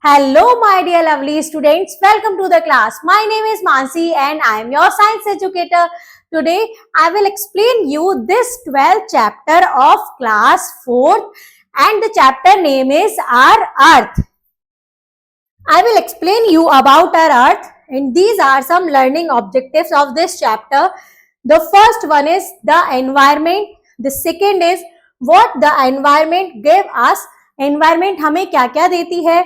Hello, my dear lovely students. Welcome to the class. My name is Mansi and I am your science educator. Today, I will explain you this 12th chapter of class 4th and the chapter name is Our Earth. I will explain you about our Earth and these are some learning objectives of this chapter. The first one is the environment. The second is what the environment give us. Environment हमें क्या क्या देती है.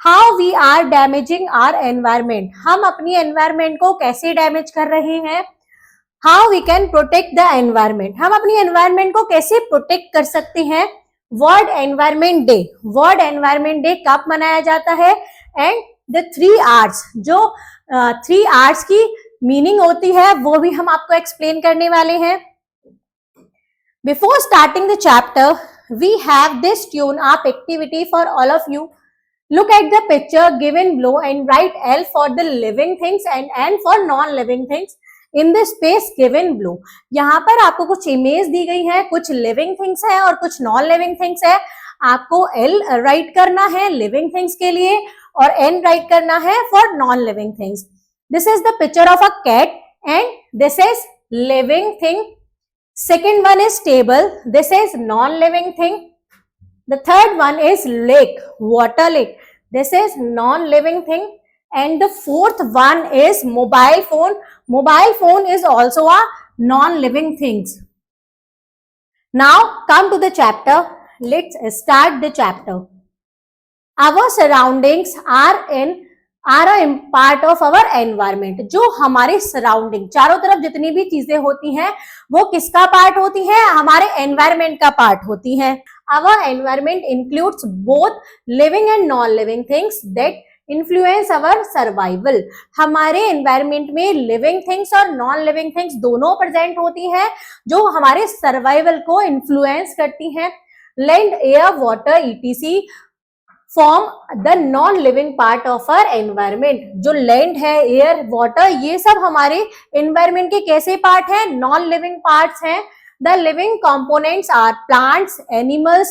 How we are damaging our environment, हम अपनी environment को कैसे damage कर रहे हैं. How we can protect the environment, हम अपनी एनवायरमेंट को कैसे प्रोटेक्ट कर सकते हैं. World environment day, world environment day कब मनाया जाता है. एंड द 3 आर्ट्स, जो 3 आर्ट्स की मीनिंग होती है वो भी हम आपको एक्सप्लेन करने वाले हैं. Before starting the chapter we have this tune up activity for all of you. Look at the picture given below and write L for the living things and N for non-living things in the space given below. यहाँ पर आपको कुछ image दी गई है, कुछ living things है और कुछ नॉन लिविंग थिंग्स है. आपको L राइट करना है लिविंग थिंग्स के लिए और N राइट करना है for non living things. This is the picture of a cat and this is living thing. Second one is table, this is non living thing. The third one is lake, water lake. This is non-living thing. And the fourth one is mobile phone. Mobile phone is also a non-living things. Now come to the chapter. Let's start the chapter. Our surroundings are a part of our environment. जो हमारे surrounding चारों तरफ जितनी भी चीजें होती हैं वो किसका पार्ट होती है, हमारे एनवायरमेंट का पार्ट होती हैं. Our environment includes both living and non-living things that influence our survival. हमारे एनवायरमेंट में लिविंग थिंग्स और नॉन लिविंग थिंग्स दोनों प्रेजेंट होती हैं जो हमारे सर्वाइवल को इन्फ्लुएंस करती हैं. Land, air, water etc. Form the non living part of our environment. जो लैंड है, एयर, वाटर, ये सब हमारे एनवायरमेंट के कैसे पार्ट हैं, नॉन लिविंग पार्ट्स हैं. The living components are plants, animals,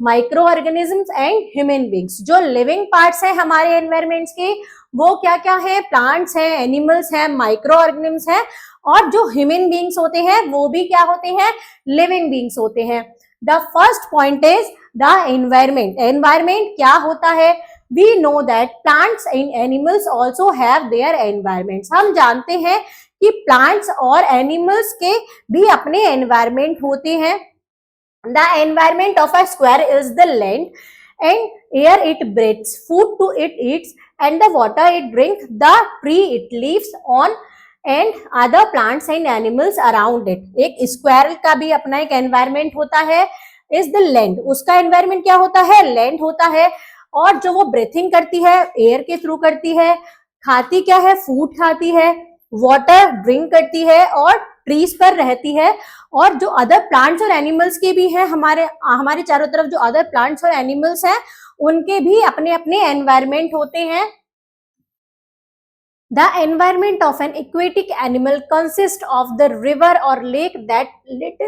microorganisms and human beings. जो living parts हैं हमारे environments के वो क्या क्या है, plants हैं, animals हैं, microorganisms हैं और जो human beings होते हैं वो भी क्या होते हैं, living beings होते हैं. The first point is the environment. Environment क्या होता है. We know that plants and animals also have their environments. हम जानते हैं कि प्लांट्स और एनिमल्स के भी अपने एनवायरमेंट होते हैं. The environment of a square is the land and air it breathes, food to it eats and the water it drink, the tree it lives on and other plants and animals around it. एक square का भी अपना एक environment होता है, is the land. उसका environment क्या होता है, लैंड होता है. और जो वो ब्रीथिंग करती है एयर के थ्रू करती है, खाती क्या है, फूड खाती है, वाटर ड्रिंक करती है और ट्रीज पर रहती है. और जो अदर प्लांट्स और एनिमल्स के भी हैं, हमारे चारों तरफ जो अदर प्लांट्स और एनिमल्स हैं उनके भी अपने अपने एनवायरमेंट होते हैं. The environment of N aquatic animal consist of the river और लेक दैट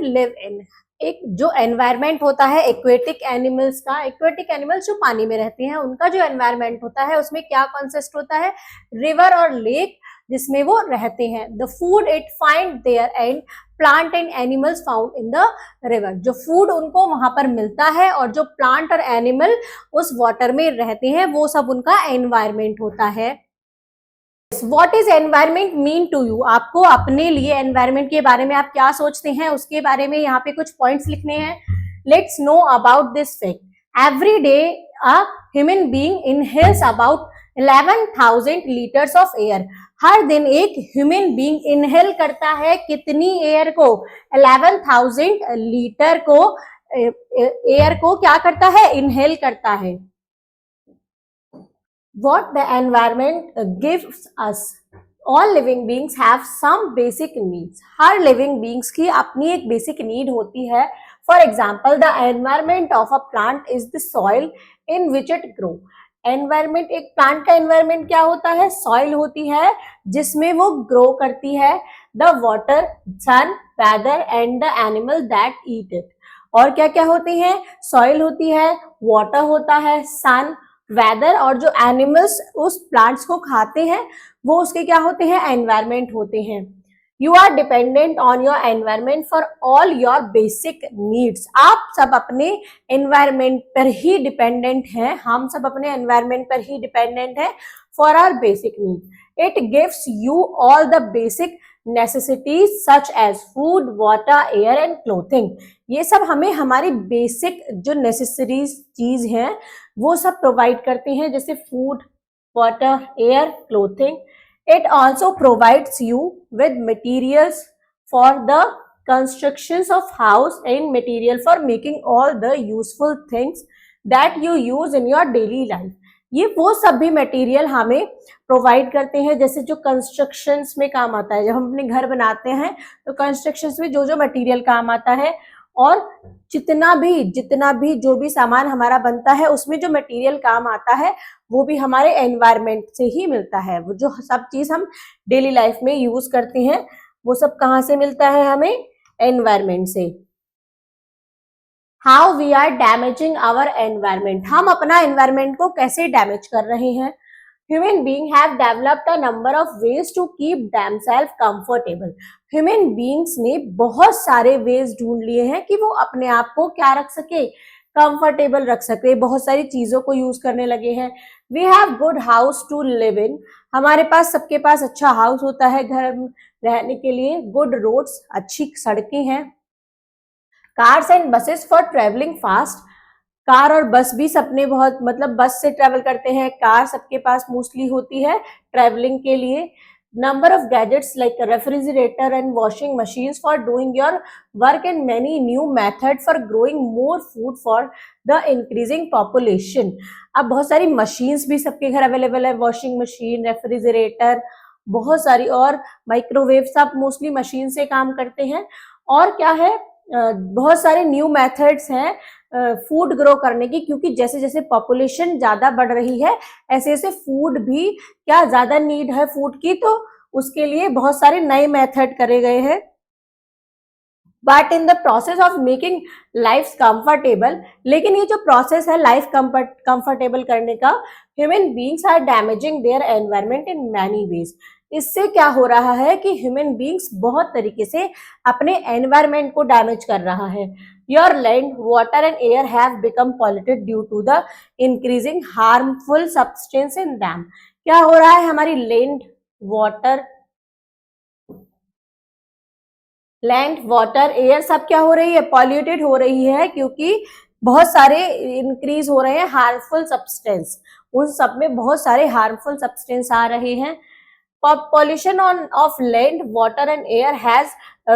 लिव इन. एक जो एनवायरमेंट होता है एक्वेटिक एनिमल्स का, एक्वेटिक एनिमल्स जो पानी में रहते हैं उनका जो एनवायरमेंट होता है उसमें क्या कंसिस्ट होता है, रिवर और लेक जिसमें वो रहते हैं. The food it find there and plant and animals found in the river. जो फूड उनको वहां पर मिलता है और जो प्लांट और एनिमल उस वाटर में रहते हैं वो सब उनका एनवायरमेंट होता है. What is environment mean to you? आपको अपने लिए एनवायरमेंट के बारे में आप क्या सोचते हैं उसके बारे में यहाँ पे कुछ पॉइंट्स लिखने हैं. Let's know about this fact. Every day a human being inhales about 11,000 liters of air. हर दिन एक ह्यूमन बीइंग इनहेल करता है कितनी एयर को, 11,000 लीटर को एयर को क्या करता है, इनहेल करता है. What the environment gives us. All living beings have some basic needs. Her living beings की अपनी एक basic need होती है. For example, the environment of a plant is the soil in which it grow. Environment, एक plant का environment क्या होता है, soil होती है जिसमें वो grow करती है. The water, sun, weather and the animal that eat it. और क्या क्या होती है, soil होती है, water होता है, sun, वेदर और जो एनिमल्स उस प्लांट्स को खाते हैं वो उसके क्या होते हैं, एनवायरमेंट होते हैं। You are dependent on your environment for all your basic needs. आप सब अपने एनवायरमेंट पर ही डिपेंडेंट हैं, हम सब अपने एनवायरमेंट पर ही डिपेंडेंट हैं for our basic need. It gives you all the basic necessities such as food, water, air and clothing. ये सब हमें हमारी बेसिक जो नेसेसरीज चीज हैं वो सब प्रोवाइड करते हैं, जैसे food, water, air, clothing. It also provides you with materials for the constructions of house and material for making all the useful things that you use in your daily life. ये वो सब भी material हमें provide करते हैं, जैसे जो constructions में काम आता है। जब हम अपने घर बनाते हैं तो कंस्ट्रक्शंस में जो जो मटेरियल काम आता है और जितना भी जो भी सामान हमारा बनता है उसमें जो मटेरियल काम आता है वो भी हमारे एनवायरमेंट से ही मिलता है। वो जो सब चीज हम डेली लाइफ में यूज करते हैं वो सब कहाँ से मिलता है हमें, एनवायरमेंट से। How we are damaging our environment, हम अपना एनवायरमेंट को कैसे डैमेज कर रहे हैं। Human being have developed a number of ways to keep themselves comfortable. Human beings ने बहुत सारे वेज ढूंढ लिए हैं कि वो अपने आप को क्या रख सके, कंफर्टेबल रख सके, बहुत सारी चीजों को यूज करने लगे हैं। We have good house to live in, हमारे पास सबके पास अच्छा हाउस होता है घर में रहने के लिए। गुड रोड्स, अच्छी सड़कें हैं। Cars and buses for travelling fast, car और बस भी सबने बहुत बस से ट्रेवल करते हैं, कार सबके पास मोस्टली होती है ट्रेवलिंग के लिए। Number of gadgets like refrigerator and washing machines for doing your work and many new method for growing more food for the increasing population. अब बहुत सारी मशीन्स भी सबके घर अवेलेबल है, वॉशिंग मशीन, रेफ्रिजरेटर, बहुत सारी, और माइक्रोवेव, सब मोस्टली मशीन से काम करते हैं। और क्या है, बहुत सारे न्यू मेथड्स हैं फूड ग्रो करने की, क्योंकि जैसे जैसे पॉपुलेशन ज्यादा बढ़ रही है ऐसे ऐसे फूड भी क्या ज्यादा नीड है फूड की, तो उसके लिए बहुत सारे नए मेथड करे गए हैं। But in the process of making life comfortable, लेकिन ये जो प्रोसेस है लाइफ कंफर्टेबल करने का, human beings are damaging their environment in many ways. इससे क्या हो रहा है कि ह्यूमन बीइंग्स बहुत तरीके से अपने एनवायरमेंट को डैमेज कर रहा है। Your land, water and air have become polluted due to the increasing harmful substance in them. क्या हो रहा है, हमारी लैंड, वाटर, एयर सब क्या हो रही है, पॉल्यूटेड हो रही है, क्योंकि बहुत सारे इंक्रीज हो रहे हैं हार्मफुल सब्सटेंस, उन सब में बहुत सारे हार्मफुल सब्सटेंस आ रहे हैं। Pollution of land, water and air has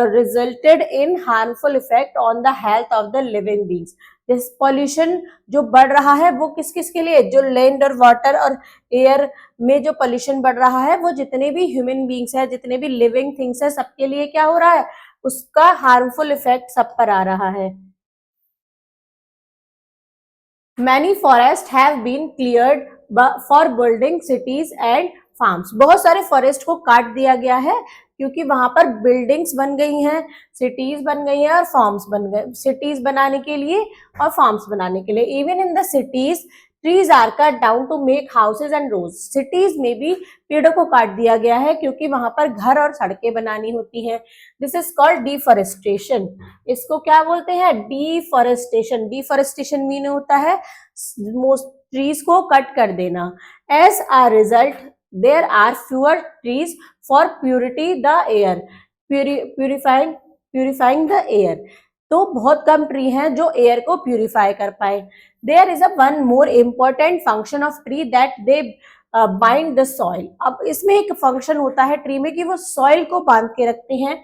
resulted in harmful effect on the health of the living beings. This pollution जो बढ़ रहा है वो किस किस के लिए, जो लैंड और वाटर और एयर में जो pollution बढ़ रहा है वो जितने भी ह्यूमन बींग्स है, जितने भी लिविंग थिंग्स है, सबके लिए क्या हो रहा है, उसका हार्मफुल इफेक्ट सब पर आ रहा है। Many forests have been cleared for building cities and farms, बहुत सारे फॉरेस्ट को काट दिया गया है क्योंकि वहां पर बिल्डिंग्स बन गई हैं, सिटीज बन गई हैं और फार्म्स बन गए, सिटीज बनाने के लिए और फार्म्स बनाने के लिए। Even in the cities trees are cut down to make houses and roads, cities में भी पेड़ों को काट दिया गया है क्योंकि वहां पर घर और सड़कें बनानी होती हैं। दिस इज कॉल्ड डिफॉरेस्टेशन, इसको क्या बोलते हैं, डिफॉरेस्टेशन। डिफॉरेस्टेशन मीन होता है ट्रीज को कट कर देना। As a result there are fewer trees for purity the air, purifying the air, तो बहुत कम ट्री हैं जो एयर को प्यूरिफाई कर पाए। There is a one more important function of tree that they bind the soil। अब इसमें एक फंक्शन होता है ट्री में कि वो सॉइल को बांध के रखते हैं।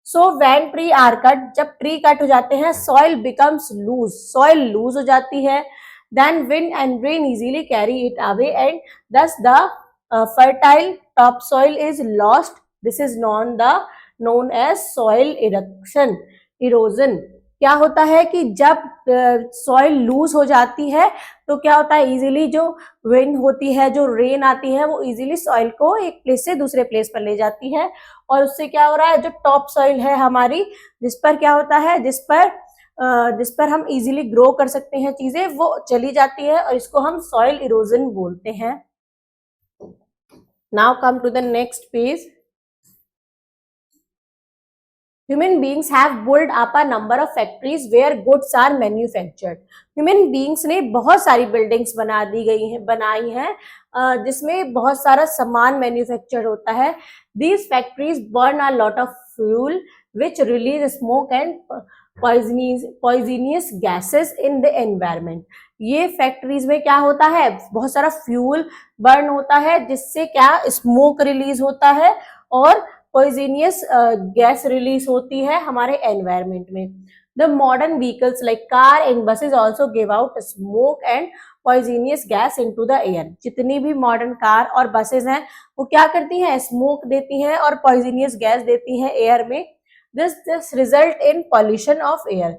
So when tree are cut, जब ट्री कट हो जाते हैं soil becomes loose, soil loose हो जाती है। Then wind and rain easily carry it away and thus the fertile topsoil is lost. This is known as soil erosion। क्या होता है कि जब सॉइल लूज हो जाती है तो क्या होता है, इजीली जो विंड होती है, जो रेन आती है, वो इजीली सॉइल को एक प्लेस से दूसरे प्लेस पर ले जाती है और उससे क्या हो रहा है, जो टॉप सॉइल है हमारी, जिस पर क्या होता है, जिस पर जिस पर हम इजीली ग्रो कर सकते हैं चीजें, वो चली जाती है और इसको हम सॉइल इरोजन बोलते हैं। Now come to the next page. Human beings have built up a number of factories where goods are manufactured. Human beings ने बहुत सारी buildings बनाई हैं जिसमें बहुत सारा सामान मैन्युफैक्चर होता है। These factories burn a lot of fuel which release smoke and poisonous gases in the environment. ये फैक्ट्रीज में क्या होता है, बहुत सारा फ्यूल बर्न होता है जिससे क्या स्मोक रिलीज होता है और पॉइजनियस गैस रिलीज होती है हमारे एनवायरमेंट में। The modern vehicles like car and buses also give out smoke and poisonous gas into the air. जितनी भी मॉडर्न कार और बसेज हैं वो क्या करती हैं, स्मोक देती हैं और पॉइजनियस गैस देती हैं एयर में। This result in pollution of air.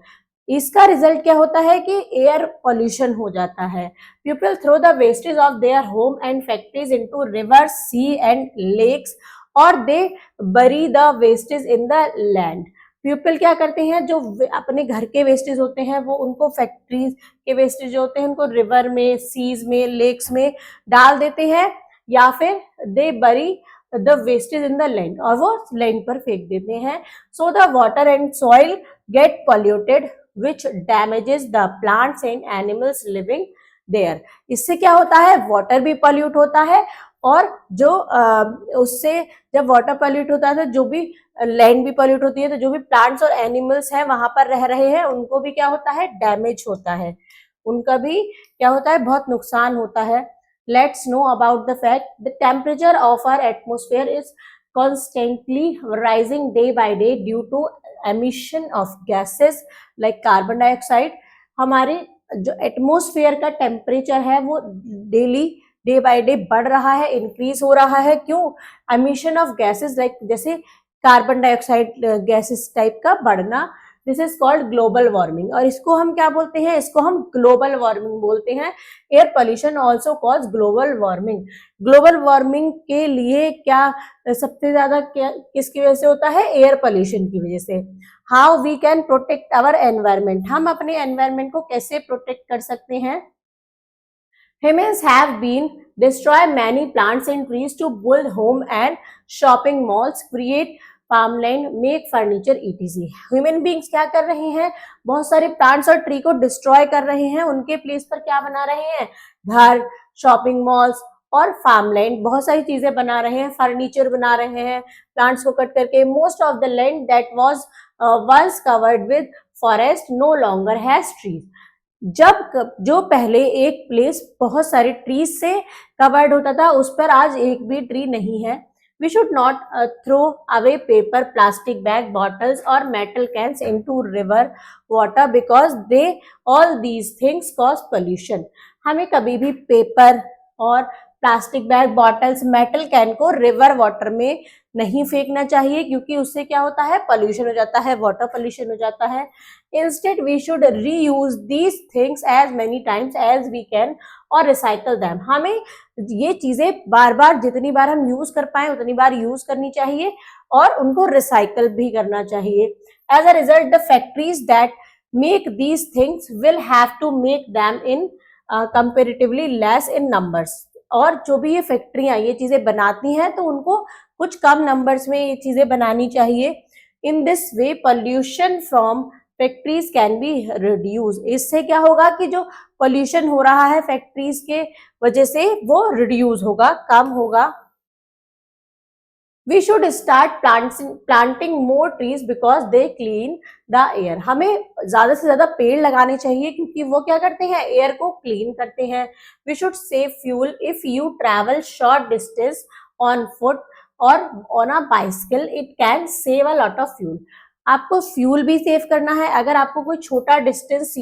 इसका रिजल्ट क्या होता है कि एयर पॉल्यूशन हो जाता है। People throw the wastage of their home and factories into rivers, sea and lakes और they bury the wastage in the land. People क्या करते हैं, जो अपने घर के वेस्टेज होते हैं वो उनको फैक्ट्रीज के वेस्टेज जो होते हैं उनको रिवर में, सीज में, लेक्स में डाल देते हैं या फिर they bury the wastage in the land और वो लैंड पर फेंक देते हैं। So the water and soil get polluted which damages the plants and animals living there। इससे क्या होता है, वाटर भी पॉल्यूट होता है और जो उससे जब वाटर पॉल्यूट होता है तो जो भी लैंड भी पॉल्यूट होती है, तो जो भी प्लांट्स और एनिमल्स हैं वहां पर रह रहे हैं उनको भी क्या होता है, डैमेज होता है, उनका भी क्या होता है, बहुत नुकसान होता है। Let's know about the fact the temperature of our atmosphere is constantly rising day by day due to emission of gases like carbon dioxide। हमारे जो एटमोस्फेयर का टेम्परेचर है वो डेली डे बाय डे बढ़ रहा है, इंक्रीज हो रहा है। क्यों? एमिशन ऑफ गैसेस लाइक जैसे कार्बन डाइऑक्साइड गैसेस टाइप का बढ़ना। This is called global warming और इसको हम क्या बोलते हैं, इसको हम ग्लोबल वार्मिंग बोलते हैं। Air pollution also cause global warming. Global warming के लिए क्या सबसे ज्यादा किसकी वजह से होता है, एयर पोल्यूशन की वजह से। How we can protect our environment, हम अपने एनवायरमेंट को कैसे प्रोटेक्ट कर सकते हैं। Humans have been destroy many plants and trees to build home and shopping malls, create farmland, make furniture etc। Human beings क्या कर रहे हैं, बहुत सारे प्लांट्स और ट्री को डिस्ट्रॉय कर रहे हैं, उनके प्लेस पर क्या बना रहे हैं, घर, शॉपिंग मॉल्स और फार्मलैंड, बहुत सारी चीजें बना रहे हैं, फर्नीचर बना रहे हैं प्लांट्स को कट करके। Most of the land that was once covered with forest no longer has trees. जब जो पहले एक प्लेस बहुत सारे ट्रीज से कवर्ड होता था उस पर आज एक भी ट्री नहीं है। We should not throw away paper, plastic bag, bottles और metal cans into river water because they all these things cause pollution. हमें कभी भी पेपर और plastic bag, bottles, metal can को रिवर वाटर में नहीं फेंकना चाहिए क्योंकि उससे क्या होता है, पोल्यूशन हो जाता है, वाटर पोल्यूशन हो जाता है। Instead we should reuse these things as many times as we can और रिसाइकल दैम। हमें ये चीजें बार बार, जितनी बार हम यूज कर पाए उतनी बार यूज करनी चाहिए और उनको रिसाइकल भी करना चाहिए। As a result the factories that make these things will have to make them in comparatively less in numbers. और जो भी ये फैक्ट्रियां ये चीजें बनाती हैं तो उनको कुछ कम नंबर्स में ये चीजें बनानी चाहिए। In this way pollution from factories can be reduce. इससे क्या होगा कि जो पोल्यूशन हो रहा है फैक्ट्रीज के वजह से वो रिड्यूस होगा, कम होगा। We should start planting more trees because they clean the air. हमें ज्यादा से ज्यादा पेड़ लगाने चाहिए क्योंकि वो क्या करते हैं, एयर को क्लीन करते हैं। We should save fuel if you travel short distance on foot और on a bicycle it can save a lot of fuel. आपको फ्यूल भी सेव करना है। अगर आपको कोई छोटा डिस्टेंस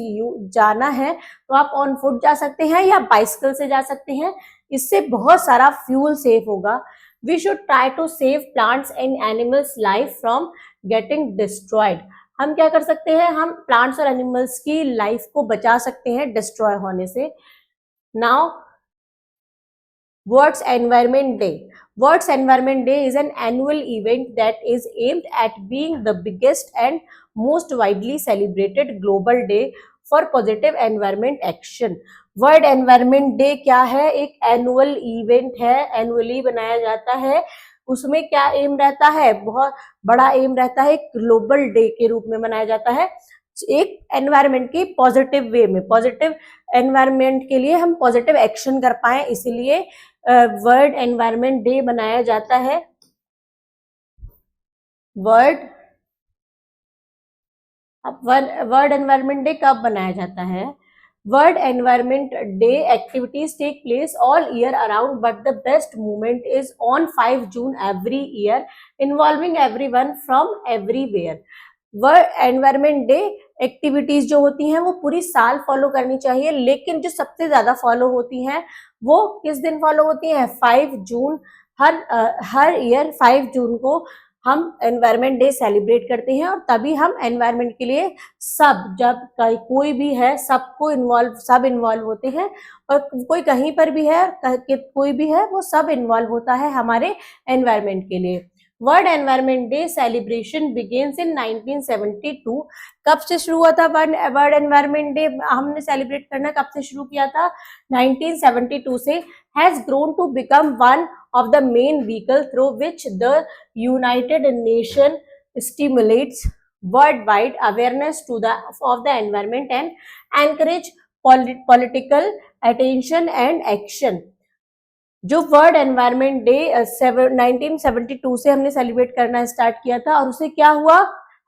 जाना है तो आप ऑन फुट जा सकते हैं या बाइसिकल से जा सकते हैं, इससे बहुत सारा फ्यूल सेव होगा। We should try to save plants and animals life from getting destroyed। हम क्या कर सकते हैं, हम प्लांट्स और एनिमल्स की लाइफ को बचा सकते हैं डिस्ट्रॉय होने से। Now World's Environment Day. World's Environment Day is an annual event that is aimed at being the biggest and most widely celebrated global day for positive environment action. World environment day क्या है? एक annual event है, annually बनाया जाता है। उसमें क्या M रहता है? बहुत बड़ा एम रहता है, ग्लोबल डे के रूप में मनाया जाता है, एक एनवायरमेंट की पॉजिटिव वे में, पॉजिटिव एनवायरमेंट के लिए हम पॉजिटिव एक्शन कर पाए, इसलिए वर्ल्ड एनवायरमेंट डे बनाया जाता है। वर्ल्ड एनवायरमेंट डे कब बनाया जाता है? World environment day activities take place all year around, but the best movement is on 5 June every year, involving everyone from everywhere. World environment day activities जो होती हैं वो पूरी साल फॉलो करनी चाहिए, लेकिन जो सबसे ज्यादा फॉलो होती हैं वो किस दिन फॉलो होती हैं? 5 जून। हर ईयर 5 जून को हम एनवायरमेंट डे सेलिब्रेट करते हैं, और तभी हम एनवायरमेंट के लिए जब कोई भी है सब इन्वॉल्व होते हैं, और कोई कहीं पर भी है, कोई भी है, वो सब इन्वॉल्व होता है हमारे एनवायरमेंट के लिए। World environment day celebration begins in 1972। कब से शुरू हुआ था वर्ल्ड एनवायरमेंट डे हमने सेलिब्रेट करना? कब से शुरू किया था? 1972 से। Has grown to become one of the main vehicle through which the United Nations stimulates worldwide awareness of the environment and encourage political attention and action. जो वर्ल्ड एनवायरमेंट डे 1972 से हमने सेलिब्रेट करना स्टार्ट किया था, और उसे क्या हुआ?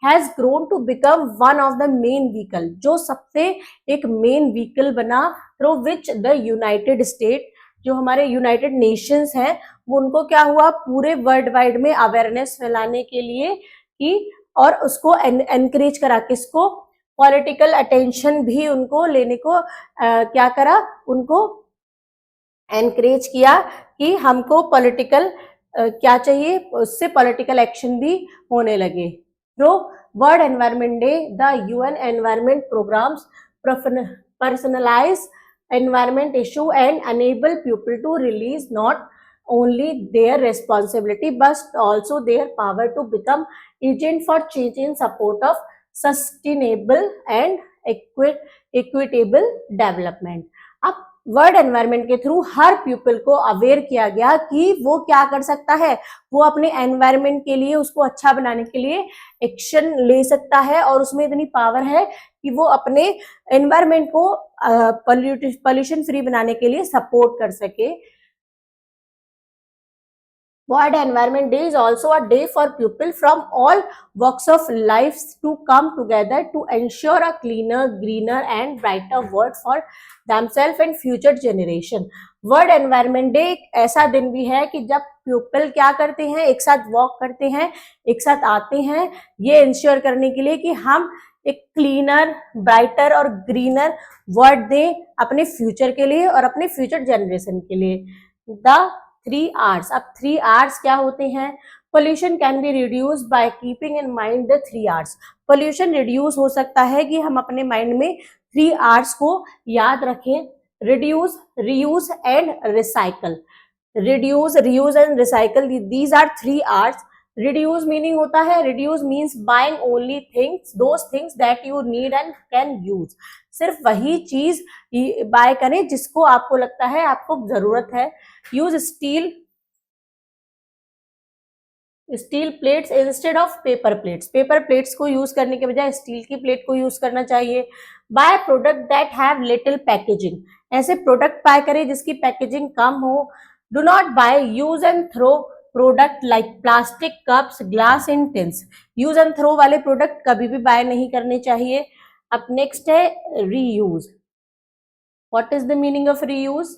Has grown to become one of the main vehicle, जो सबसे एक मेन व्हीकल बना, through which the United State, जो हमारे यूनाइटेड नेशंस हैं, वो उनको क्या हुआ? पूरे वर्ल्ड वाइड में अवेयरनेस फैलाने के लिए कि, और उसको एनकरेज करा, किसको? पॉलिटिकल अटेंशन भी उनको लेने को क्या करा? उनको एनकरेज किया कि हमको पॉलिटिकल क्या चाहिए, उससे पॉलिटिकल एक्शन भी होने लगे। तो world environment day, the UN environment programs personalize environment issue and enable people to release not only their responsibility but also their power to become agent for change in support of sustainable and equitable development. अब world environment के through her people को aware किया गया कि वो क्या कर सकता है, वो अपने एनवायरमेंट के लिए, उसको अच्छा बनाने के लिए एक्शन ले सकता है, और उसमें इतनी पावर है कि वो अपने एनवायरमेंट को पॉल्यूशन फ्री बनाने के लिए सपोर्ट कर सके। World Environment Day is also a day for people from all walks of life to come together to ensure a cleaner, greener and brighter world for themselves and future generation. World Environment Day एक ऐसा दिन भी है कि जब people क्या करते हैं? एक साथ वॉक करते हैं, एक साथ आते हैं, ये इंश्योर करने के लिए कि हम एक क्लीनर, ब्राइटर और ग्रीनर वर्ल्ड दें अपने फ्यूचर के लिए और अपने फ्यूचर जनरेशन के लिए। The 3 R's। अब 3 R's क्या होते हैं? Pollution can be reduce by keeping in mind the 3 R's। Pollution reduce हो सकता है कि हम अपने माइंड में 3 R's को याद रखें। Reduce, reuse and recycle. Reduce, reuse and recycle, these are 3 R's। Reduce meaning होता है, reduce means buying only things, those things that you need and can use. सिर्फ वही चीज बाय करें जिसको आपको लगता है आपको जरूरत है। Use steel plates instead of paper plates. Paper plates को यूज करने के बजाय स्टील की प्लेट को यूज करना चाहिए। Buy product that have little packaging. ऐसे प्रोडक्ट बाय करें जिसकी पैकेजिंग कम हो। Do not buy use and throw product like plastic cups, glass and tins. Use and throw वाले प्रोडक्ट कभी भी बाय नहीं करने चाहिए। अब नेक्स्ट है reuse. What is the meaning of reuse?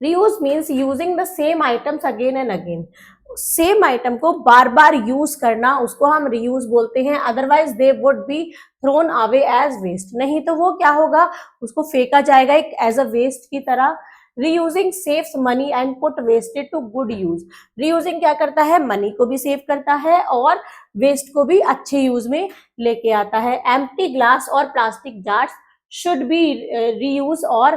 Reuse means using the same items again and again. Same item को बार बार यूज करना, उसको हम रीयूज बोलते हैं। Otherwise they would be thrown away as waste. नहीं तो वो क्या होगा? उसको फेंका जाएगा एक एज अ वेस्ट की तरह। Reusing saves money and put wastage to good use. Reusing क्या करता है? मनी को भी सेव करता है और वेस्ट को भी अच्छे यूज में लेके आता है। एम्प्टी ग्लास और plastic jars should be reused or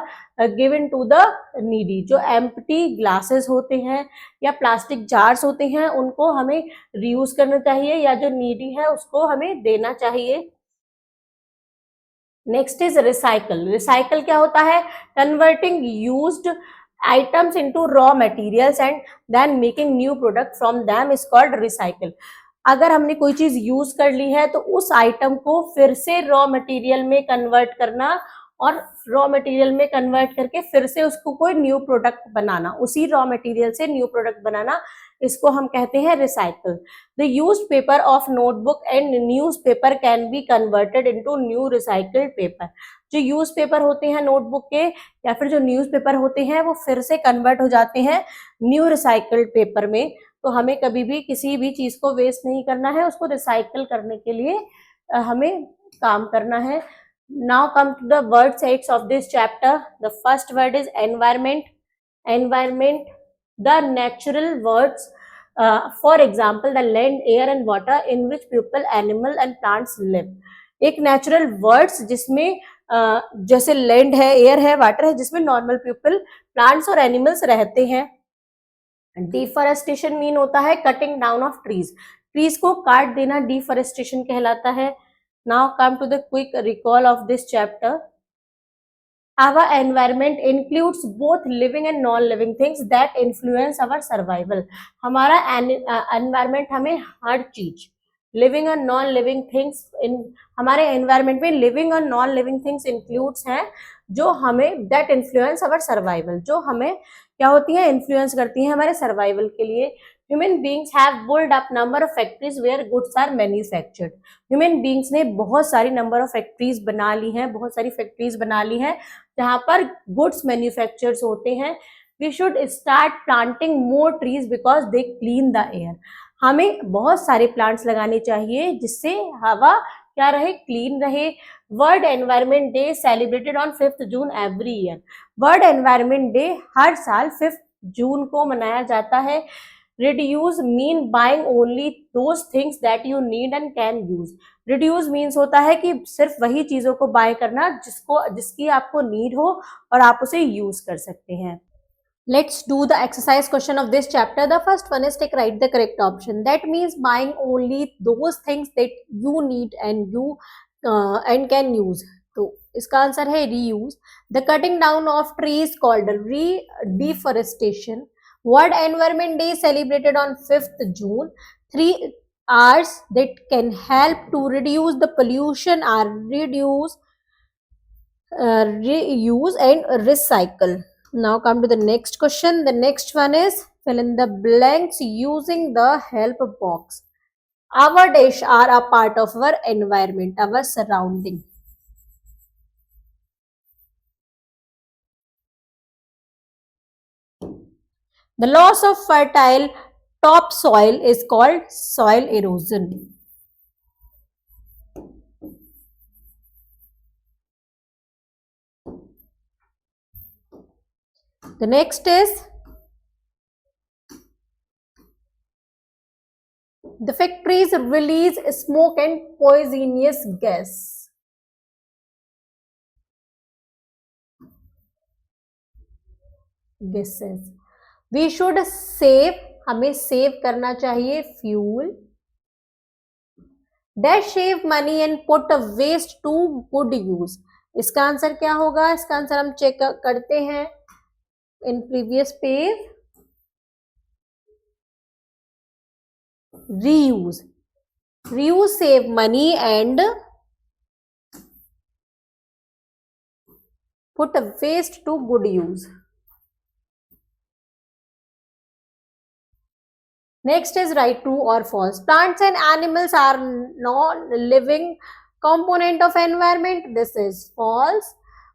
given to the needy. जो empty glasses होते हैं या प्लास्टिक जार्स होते हैं उनको हमें reuse करना चाहिए, या जो needy है उसको हमें देना चाहिए. Next is recycle. रिसाइकल क्या होता है? Converting used items into raw materials and then making new product from them is called recycle. अगर हमने कोई चीज यूज कर ली है तो उस आइटम को फिर से रॉ मटेरियल में कन्वर्ट करना और रॉ मटेरियल में कन्वर्ट करके फिर से उसको कोई न्यू प्रोडक्ट बनाना, उसी रॉ मटेरियल से न्यू प्रोडक्ट बनाना, इसको हम कहते हैं recycle. The used paper of notebook and news paper can be converted into new recycled paper. जो यूज पेपर होते हैं नोटबुक के या फिर जो न्यूज पेपर होते हैं वो फिर से कन्वर्ट हो जाते हैं न्यू रिसाइकल्ड पेपर में. तो हमें कभी भी किसी भी चीज को वेस्ट नहीं करना है, उसको रिसाइकल करने के लिए हमें काम करना है. Now come to the word sets of this chapter. The first word is environment. Environment, the natural words, for example the land, air and water in which people, animal and plants live. एक natural words जिसमें जैसे land है, air है, water है, जिसमें normal people, plants और animals रहते हैं. डिफॉरेस्टेशन मीन होता है cutting down of trees. Trees को काट देना डिफॉरेस्टेशन कहलाता है. Now come to the quick recall of this chapter. Our environment includes both living and non-living things that influence our survival. हमारा environment हमें हर चीज, living और non-living things, हमारे environment में living और non-living things includes हैं जो हमें that influence our survival, जो हमें क्या होती है, influence करती हैं हमारे survival के लिए. Human beings have built up number of factories where goods are manufactured. Human beings ने बहुत सारी number of factories बना ली हैं, बहुत सारी factories बना ली हैं जहाँ पर goods manufacturers होते हैं. We should start planting more trees because they clean the air. हमें बहुत सारे प्लांट्स लगाने चाहिए जिससे हवा क्या रहे, क्लीन रहे. World environment day celebrated on 5th June every year. World environment day हर साल 5th जून को मनाया जाता है. Reduce mean buying only those things that you need and can use. Reduce means होता है कि सिर्फ वही चीजों को बाय करना जिसकी आपको नीड हो और आप उसे यूज कर सकते हैं. Let's do the exercise question of this chapter. The first one is write the correct option. That means buying only those things that you need and you and can use. तो इसका answer है reuse. The cutting down of trees called deforestation. World Environment Day celebrated on 5th June. 3 hours that can help to reduce the pollution are reduce, reuse and recycle. Now come to the next question. The next one is fill in the blanks using the help box. Our dash are a part of our environment, our surrounding. The loss of fertile topsoil is called soil erosion. The next is the factories release smoke and poisonous gas. Gases. We should save, हमें save करना चाहिए fuel. Dash save money and put waste to good use. इसका answer क्या होगा? इसका answer हम check करते हैं in previous page. Reuse. Reuse save money and put waste to good use. Next is write true or false. Plants and animals are non-living component of environment. This is false.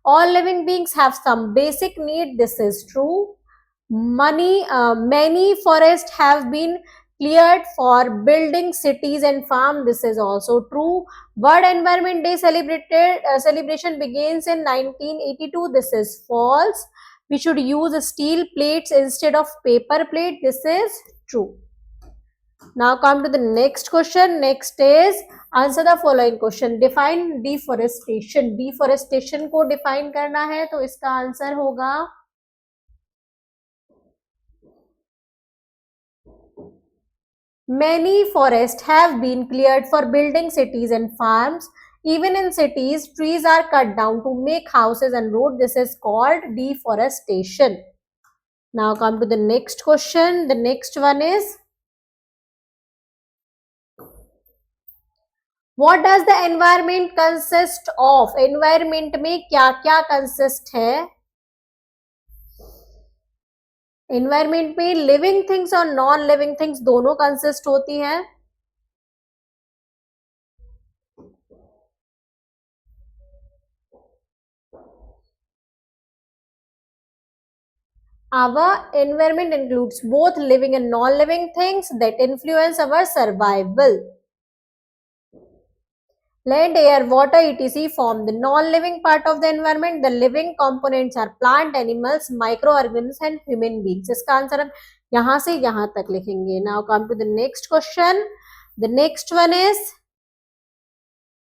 All living beings have some basic need. This is true. Many forests have been cleared for building cities and farm. This is also true. World Environment Day celebration begins in 1982. This is false. We should use steel plates instead of paper plate. This is true. Now come to the next question. Next is answer the following question, define deforestation. Deforestation को define करना है, तो इसका answer होगा many forests have been cleared for building cities and farms. Even in cities, trees are cut down to make houses and roads. This is called deforestation. Now come to the next question. The next one is, what does the environment consist of? Environment में क्या क्या consist है? Environment में living things और non living things दोनों consist होती हैं. Our environment includes both living and non-living things that influence our survival. Land, air, water, etc. form the non-living part of the environment. The living components are plant, animals, microorganisms and human beings. इसका answer हम यहाँ से यहाँ तक लिखेंगे. Now come to the next question. The next one is,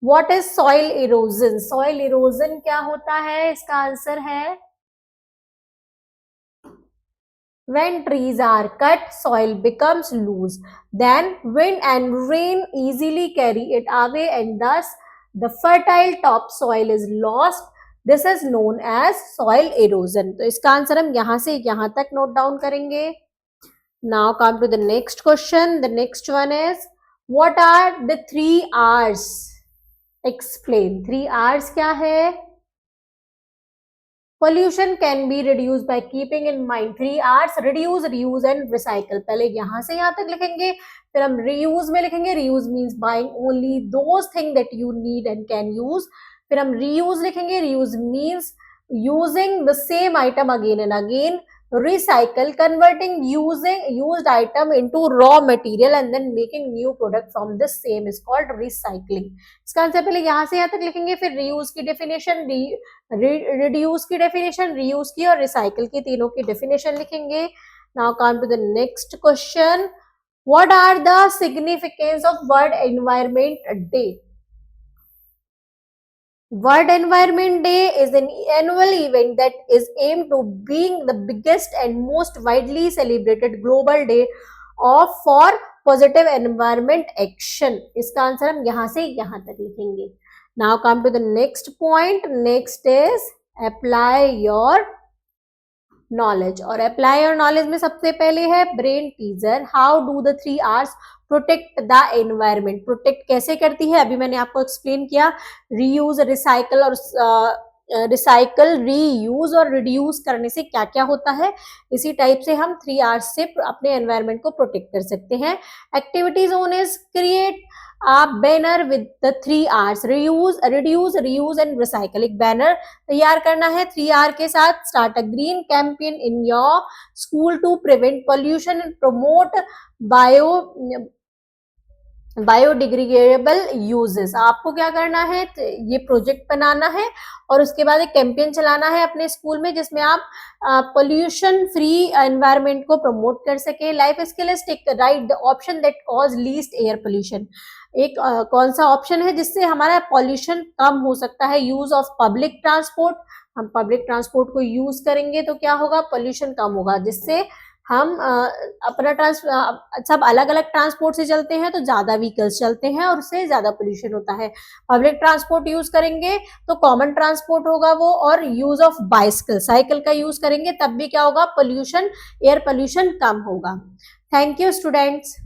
what is soil erosion? Soil erosion क्या होता है? इसका आंसर है, when trees are cut, soil becomes loose. Then wind and rain easily carry it away and thus the fertile topsoil is lost. This is known as soil erosion. तो इसका answer हम यहाँ से यहाँ तक नोट डाउन करेंगे. Now come to the next question. The next one is, what are the 3 R's? Explain. 3 R's क्या है? Pollution can be reduced by keeping in mind 3 R's: reduce, reuse and recycle. पहले यहाँ से यहाँ तक लिखेंगे, फिर हम reuse में लिखेंगे. reuse means buying only those things that you need and can use. फिर हम reuse लिखेंगे. reuse means using the same item again and again. Recycle, converting used item into raw material and then making new product from the same is called recycling. इसका answer पहले यहाँ से यहाँ तक लिखेंगे, फिर reuse की definition, reduce की definition, reuse की और recycle की तीनों की definition लिखेंगे. Now come to the next question. What are the significance of World Environment Day? World Environment Day is an annual event that is aimed to being the biggest and most widely celebrated global day for positive environment action. इसका answer हम यहाँ से यहाँ तक लिखेंगे. Now come to the next point. Next is apply your knowledge. और apply your knowledge में सबसे पहले है brain teaser. How do the 3 R's protect the environment? Protect कैसे करती है, अभी मैंने आपको एक्सप्लेन किया. रीयूज, रिसाइकल और रिसाइकल, रीयूज और रिड्यूस करने से क्या क्या होता है. इसी टाइप से हम 3 R's से अपने एनवायरमेंट को प्रोटेक्ट कर सकते हैं. Activity zone is create a banner with the 3 R's: reuse, reduce, reuse and recycle. एक बैनर तैयार करना है 3 R के साथ. Start a green campaign in your school to prevent pollution and promote biodegradable uses. आपको क्या करना है, ये प्रोजेक्ट बनाना है और उसके बाद एक कैंपेन चलाना है अपने स्कूल में जिसमें आप पोल्यूशन फ्री एनवायरनमेंट को प्रमोट कर सके. Life skill is take right the option that cause least air pollution. एक कौन सा ऑप्शन है जिससे हमारा पॉल्यूशन कम हो सकता है. Use of public transport. हम पब्लिक ट्रांसपोर्ट को यूज करेंगे तो क्या होगा, पॉल्यूशन कम होगा. जिससे हम अपना सब अलग अलग ट्रांसपोर्ट से चलते हैं तो ज्यादा व्हीकल्स चलते हैं और उससे ज्यादा पोल्यूशन होता है. पब्लिक ट्रांसपोर्ट यूज करेंगे तो कॉमन ट्रांसपोर्ट होगा वो, और यूज ऑफ बाइसिकल, साइकिल का यूज करेंगे तब भी क्या होगा, पोल्यूशन, एयर पोल्यूशन कम होगा. Thank you students.